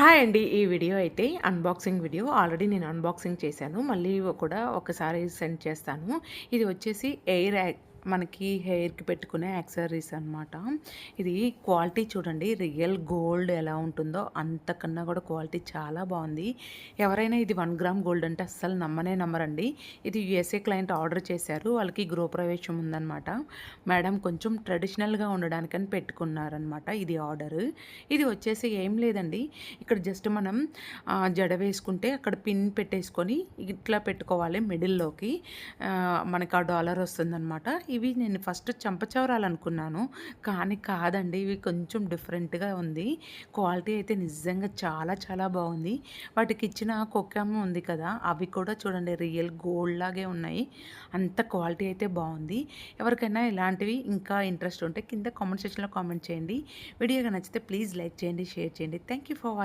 Hi అండి. ఈ video అయితే అన్బాక్సింగ్ వీడియో. ఆల్రెడీ నేను అన్బాక్సింగ్ చేశాను. మళ్ళీ కూడా ఒకసారి సెండ్ చేస్తాను. ఇది వచ్చేసి మనకి హెయిర్‌కి పెట్టుకునే యాక్సెసరీస్ అనమాట. ఇది క్వాలిటీ చూడండి. రియల్ గోల్డ్ ఎలా ఉంటుందో అంతకన్నా కూడా క్వాలిటీ చాలా బావుంది. ఎవరైనా ఇది 1 గ్రామ్ గోల్డ్ అంటే అస్సలు నమ్మనే నమ్మరండి. ఇది యూఎస్ఏ క్లయింట్ ఆర్డర్ చేశారు. వాళ్ళకి గృహప్రవేశం ఉందనమాట. మేడం కొంచెం ట్రెడిషనల్‌గా ఉండడానికని పెట్టుకున్నారనమాట. ఇది ఆర్డర్. ఇది వచ్చేసి ఏం లేదండి. ఇక్కడ జస్ట్ మనం జడ వేసుకుంటే అక్కడ పిన్ పెట్టేసుకొని ఇట్లా పెట్టుకోవాలి మిడిల్‌లోకి. మనకు ఆ డాలర్ వస్తుందనమాట. ఇవి నేను ఫస్ట్ చంపచవరాలు అనుకున్నాను. కానీ కాదండి. ఇవి కొంచెం డిఫరెంట్‌గా ఉంది. క్వాలిటీ అయితే నిజంగా చాలా చాలా బాగుంది. వాటికి ఇచ్చిన కొక్కెమ్మ ఉంది కదా! అవి కూడా చూడండి రియల్ గోల్డ్ లాగే ఉన్నాయి. అంత క్వాలిటీ అయితే బాగుంది. ఎవరికైనా ఇలాంటివి ఇంకా ఇంట్రెస్ట్ ఉంటే కింద కామెంట్ సెక్షన్‌లో కామెంట్ చేయండి. వీడియో నచ్చితే ప్లీజ్ లైక్ చేయండి, షేర్ చేయండి. Thank you for watching.